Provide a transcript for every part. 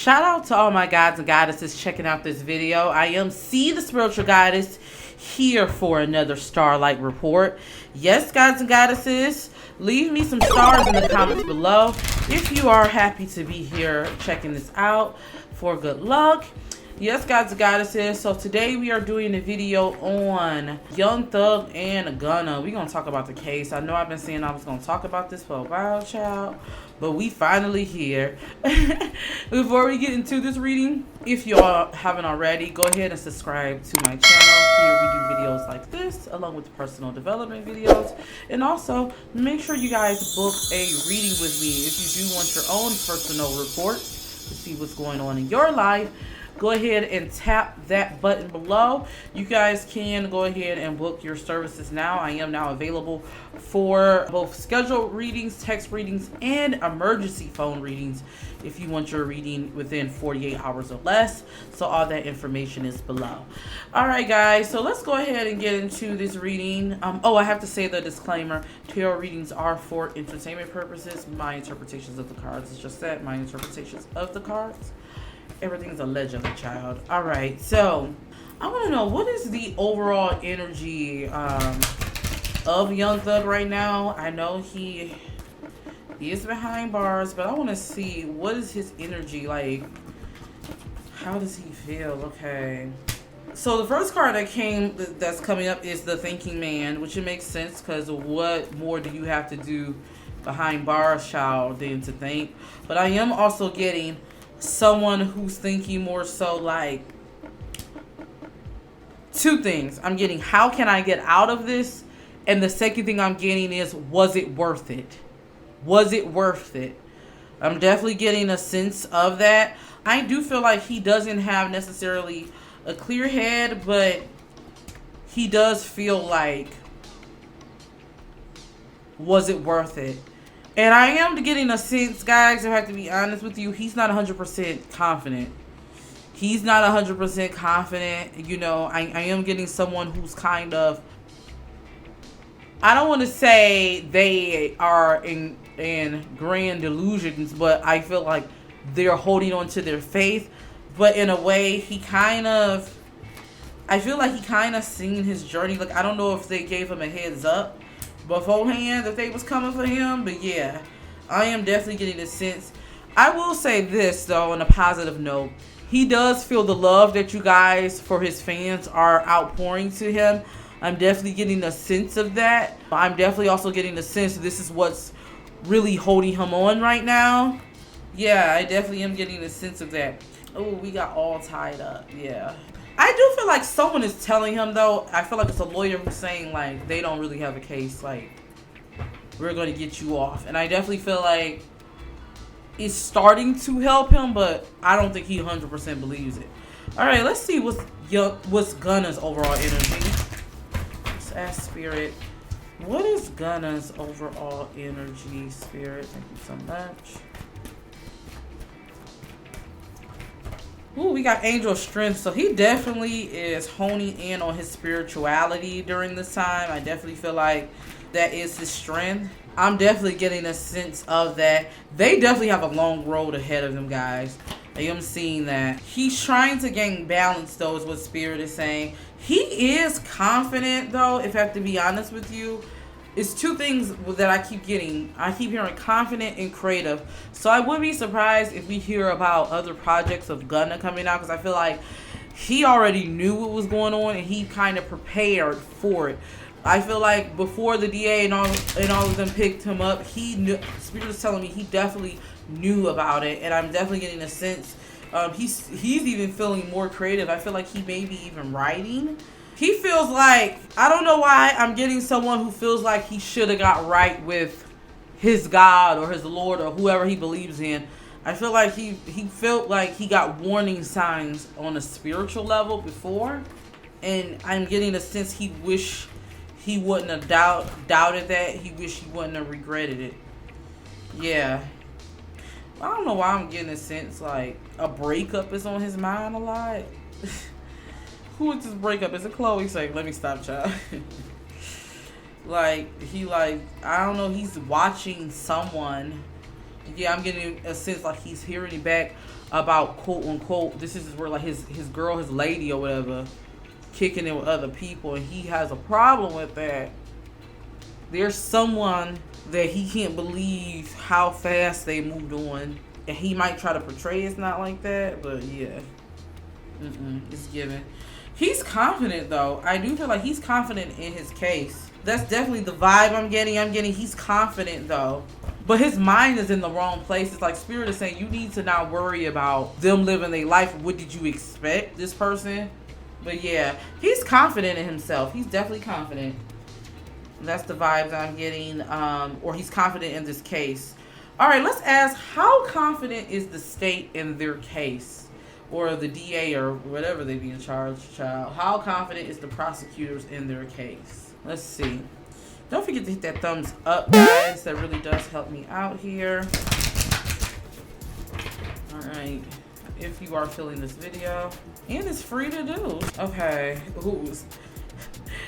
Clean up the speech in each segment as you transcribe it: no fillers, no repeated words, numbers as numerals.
Shout out to all my gods and goddesses checking out this video. I am C, the spiritual goddess, here for another Starlight report. Yes, gods and goddesses, leave me some stars in the comments below if you are happy to be here checking this out for good luck. Yes, gods and goddesses, so today we are doing a video on Young Thug and Gunna. We're going to talk about the case. I know I've been saying I was going to talk about this for a while, child, but we finally here. Before we get into this reading, if y'all haven't already, go ahead and subscribe to my channel. Here we do videos like this, along with personal development videos. And also, make sure you guys book a reading with me if you do want your own personal report to see what's going on in your life. Go ahead and tap that button below. You guys can go ahead and book your services now. I am now available for both scheduled readings, text readings, and emergency phone readings if you want your reading within 48 hours or less. So all that information is below. All right, guys, so let's go ahead and get into this reading. Oh, I have to say the disclaimer. Tarot readings are for entertainment purposes. My interpretations of the cards is just that, my interpretations of the cards. Everything's allegedly, child. All right, so I want to know, what is the overall energy of Young Thug right now? I know he is behind bars, but I want to see, what is his energy like? How does he feel? Okay, so the first card that's coming up is the Thinking Man, which it makes sense, because what more do you have to do behind bars, child, than to think? But I am also getting someone who's thinking more so like two things. I'm getting, how can I get out of this? And the second thing I'm getting is, was it worth it? Was it worth it? I'm definitely getting a sense of that. I do feel like he doesn't have necessarily a clear head, but he does feel like, was it worth it? And I am getting a sense, guys, I have to be honest with you, he's not 100% confident. He's not 100% confident. You know, I am getting someone who's kind of, I don't want to say they are in grand delusions, but I feel like they're holding on to their faith. But in a way, I feel like he kind of seen his journey. Like, I don't know if they gave him a heads up beforehand that they was coming for him, but yeah, I am definitely getting a sense. I will say this though, on a positive note, he does feel the love that you guys, for his fans, are outpouring to him. I'm definitely getting a sense of that. I'm definitely also getting the sense that this is what's really holding him on right now. Yeah, I definitely am getting a sense of that. Oh, we got all tied up. Yeah, I do feel like someone is telling him, though. I feel like it's a lawyer who's saying, like, they don't really have a case. Like, we're going to get you off. And I definitely feel like it's starting to help him, but I don't think he 100% believes it. All right, let's see what's Gunna's overall energy. Let's ask Spirit. What is Gunna's overall energy, Spirit? Thank you so much. Ooh, we got Angel Strength. So he definitely is honing in on his spirituality during this time. I definitely feel like that is his strength. I'm definitely getting a sense of that. They definitely have a long road ahead of them, guys. I am seeing that. He's trying to gain balance, though, is what Spirit is saying. He is confident, though, if I have to be honest with you. It's two things that I keep getting. I keep hearing confident and creative. So I wouldn't be surprised if we hear about other projects of Gunna coming out, because I feel like he already knew what was going on and he kind of prepared for it. I feel like before the DA and all of them picked him up, he knew. Spirit is telling me he definitely knew about it, and I'm definitely getting a sense. He's even feeling more creative. I feel like he may be even writing. He feels like, I don't know why, I'm getting someone who feels like he should have got right with his God or his Lord or whoever he believes in. I feel like he felt like he got warning signs on a spiritual level before. And I'm getting a sense he wish he wouldn't have doubted that. He wish he wouldn't have regretted it. Yeah. I don't know why I'm getting a sense like a breakup is on his mind a lot. Who is this breakup? Is it Chloe? Say, let me stop, child. I don't know, he's watching someone. Yeah, I'm getting a sense like he's hearing it back. about quote unquote, this is where like his girl, his lady or whatever, kicking it with other people, and he has a problem with that. There's someone that he can't believe how fast they moved on, and he might try to portray it's not like that, but yeah, it's given. He's confident though. I do feel like he's confident in his case. That's definitely the vibe I'm getting. He's confident though. But his mind is in the wrong place. It's like Spirit is saying you need to not worry about them living their life. What did you expect, this person? But yeah, he's confident in himself. He's definitely confident. That's the vibes I'm getting. Or he's confident in this case. All right, let's ask, how confident is the state in their case? Or the DA or whatever they be in charge, child. How confident is the prosecutors in their case? Let's see. Don't forget to hit that thumbs up, guys. That really does help me out here. All right. If you are feeling this video. And it's free to do. Okay. Who's...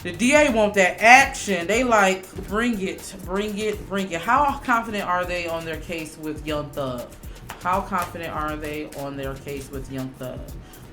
The DA want that action. They like, bring it, bring it, bring it. How confident are they on their case with Young Thug? How confident are they on their case with Young Thug?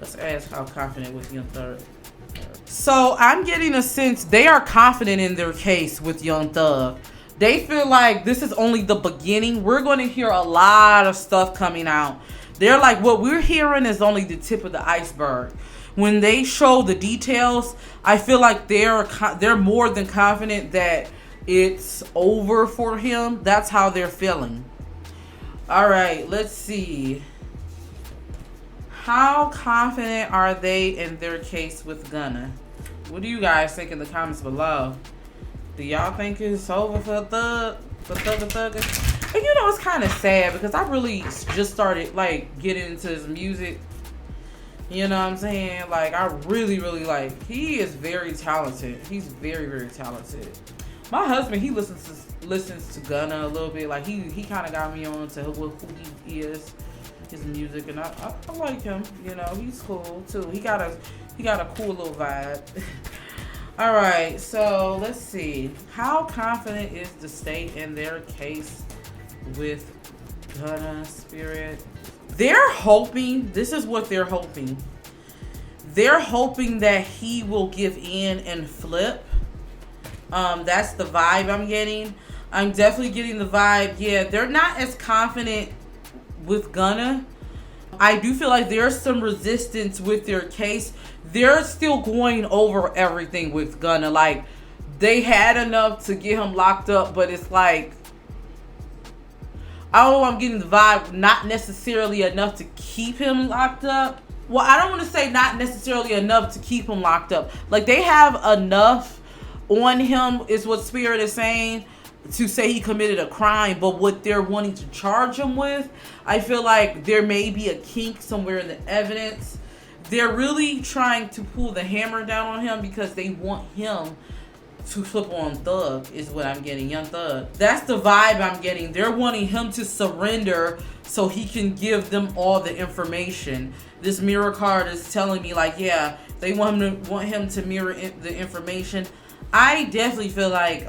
Let's ask how confident with Young Thug. So I'm getting a sense they are confident in their case with Young Thug. They feel like this is only the beginning. We're going to hear a lot of stuff coming out. They're like, what we're hearing is only the tip of the iceberg. When they show the details, I feel like they're more than confident that it's over for him. That's how they're feeling. All right, let's see. How confident are they in their case with Gunna? What do you guys think in the comments below? Do y'all think it's over for Thug? And you know, it's kind of sad because I really just started like getting into his music. You know what I'm saying? Like, I really like, he is very talented. He's very talented. My husband, he listens to Gunna a little bit. Like, he kind of got me on to who he is, his music, and I like him. You know, he's cool too. He got a cool little vibe. All right, so let's see. How confident is the state in their case with Gunna, Spirit? They're hoping, this is what they're hoping. They're hoping that he will give in and flip. That's the vibe I'm getting. I'm definitely getting the vibe. Yeah, they're not as confident with Gunna. I do feel like there's some resistance with their case. They're still going over everything with Gunna. Like, they had enough to get him locked up, but it's like, I don't know, I'm getting the vibe, not necessarily enough to keep him locked up. Well, I don't want to say not necessarily enough to keep him locked up. Like, they have enough on him, is what Spirit is saying, to say he committed a crime. But what they're wanting to charge him with, I feel like there may be a kink somewhere in the evidence. They're really trying to pull the hammer down on him because they want him to flip on Thug, is what I'm getting. Young Thug. That's the vibe I'm getting. They're wanting him to surrender so he can give them all the information. This mirror card is telling me, like, yeah, they want him to mirror the information. I definitely feel like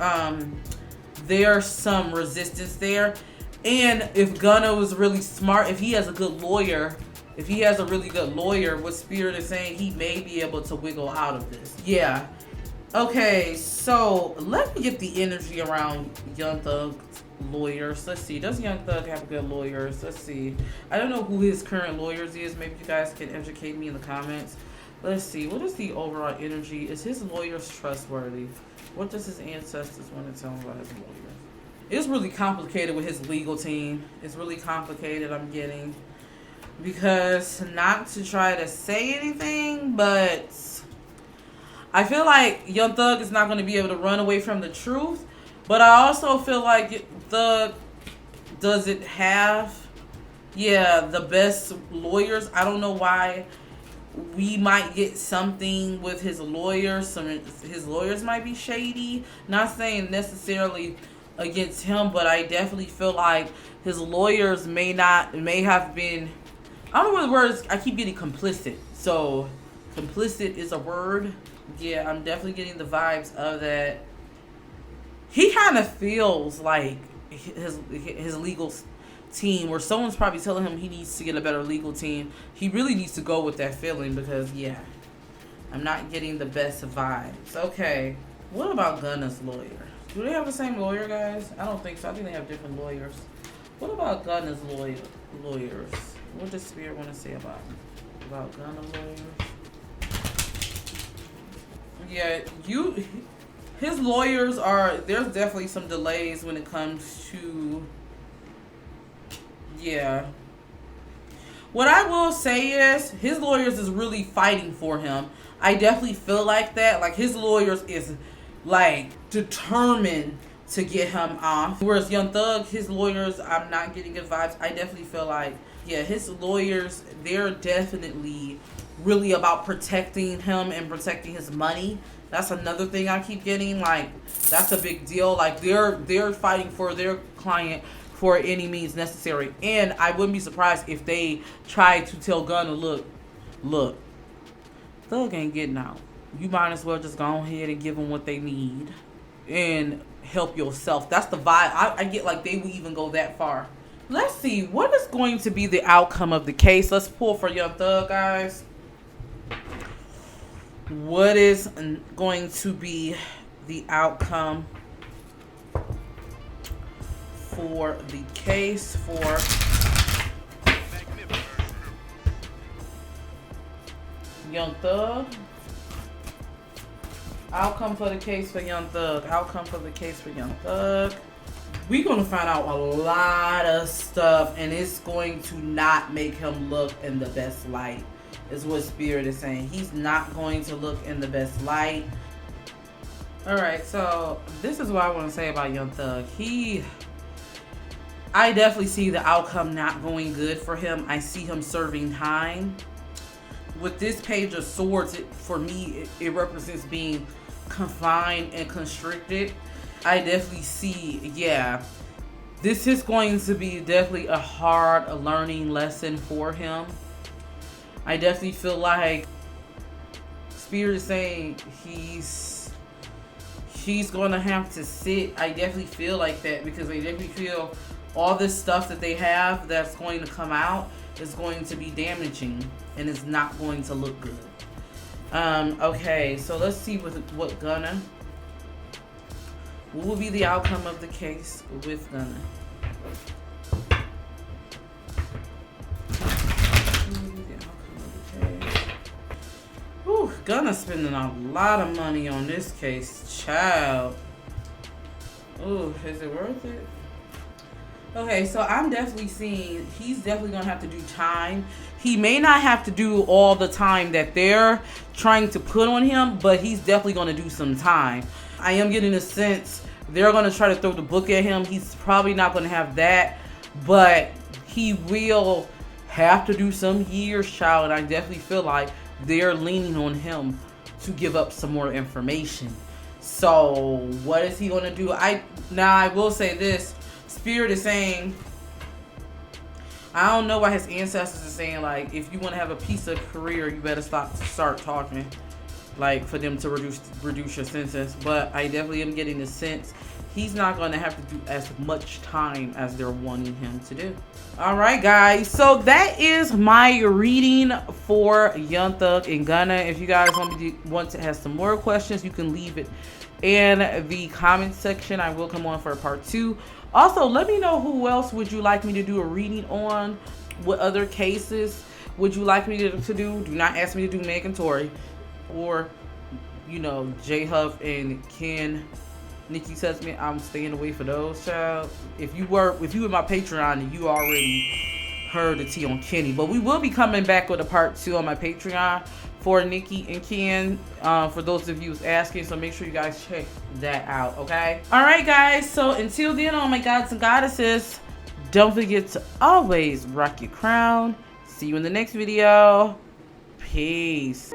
there's some resistance there. And if Gunna was really smart, if he has a good lawyer, if he has a really good lawyer, what Spirit is saying, he may be able to wiggle out of this. Yeah. Okay, so let me get the energy around Young Thug's lawyers. Let's see. Does Young Thug have good lawyers? Let's see. I don't know who his current lawyers is. Maybe you guys can educate me in the comments. Let's see. What is the overall energy? Is his lawyers trustworthy? What does his ancestors want to tell him about his lawyers? It's really complicated with his legal team. It's really complicated, I'm getting. Because, not to try to say anything, but I feel like Young Thug is not going to be able to run away from the truth. But I also feel like Thug doesn't have, the best lawyers. I don't know why. We might get something with his lawyers. His lawyers might be shady. Not saying necessarily against him, but I definitely feel like his lawyers may have been, I don't know what the word is. I keep getting complicit. So complicit is a word. Yeah, I'm definitely getting the vibes of that. He kind of feels like his legal team, or someone's probably telling him he needs to get a better legal team. He really needs to go with that feeling, because yeah, I'm not getting the best vibes. Okay, what about Gunna's lawyer? Do they have the same lawyer, guys? I don't think so. I think they have different lawyers. What about Gunna's lawyers? What does Spirit want to say about Gunna lawyers? Yeah, his lawyers are, there's definitely some delays when it comes to, yeah. What I will say is, his lawyers is really fighting for him. I definitely feel like that. Like, his lawyers is, like, determined to get him off. Whereas Young Thug, his lawyers, I'm not getting good vibes. I definitely feel like, yeah, his lawyers, they're definitely really about protecting him and protecting his money. That's another thing I keep getting. Like, that's a big deal. Like, they're fighting for their client for any means necessary. And I wouldn't be surprised if they try to tell Gunna, look, Thug ain't getting out. You might as well just go ahead and give them what they need and help yourself. That's the vibe. I get, like, they would even go that far. Let's see, what is going to be the outcome of the case? Let's pull for Young Thug, guys. What is going to be the outcome for the case for Young Thug? Outcome for the case for Young Thug. Outcome for the case for Young Thug. We're going to find out a lot of stuff, and it's going to not make him look in the best light, is what Spirit is saying. He's not going to look in the best light. Alright, so this is what I want to say about Young Thug. I definitely see the outcome not going good for him. I see him serving time. With this Page of Swords, for me, it represents being confined and constricted. I definitely see, yeah, this is going to be definitely a hard learning lesson for him. I definitely feel like Spirit is saying he's going to have to sit. I definitely feel like that, because I definitely feel all this stuff that they have that's going to come out is going to be damaging, and it's not going to look good. Okay, so let's see what Gunna. What will be the outcome of the case with Gunna? Whew, Gunna's spending a lot of money on this case, child. Ooh, is it worth it? Okay, so I'm definitely seeing he's definitely going to have to do time. He may not have to do all the time that they're trying to put on him, but he's definitely going to do some time. I am getting a sense they're going to try to throw the book at him. He's probably not going to have that, but he will have to do some years, child. And I definitely feel like they're leaning on him to give up some more information. So what is he going to do? Now I will say this. Spirit is saying, I don't know why his ancestors are saying, like, if you want to have a piece of career, you better start talking, like, for them to reduce your sentence. But I definitely am getting the sense he's not going to have to do as much time as they're wanting him to do. All right, guys. So that is my reading for Young Thug and Gunna. If you guys want to have some more questions, you can leave it in the comment section. I will come on for a part 2. Also, let me know who else would you like me to do a reading on. What other cases would you like me to do? Do not ask me to do Meg and Tory, or, you know, J Huff and Ken. Nikki tells me I'm staying away for those, child. If you were my Patreon, you already heard the tea on Kenny. But we will be coming back with a part 2 on my Patreon for Nikki and Ken, for those of you who's asking. So make sure you guys check that out, okay? All right, guys. So until then, oh my gods and goddesses, don't forget to always rock your crown. See you in the next video. Peace.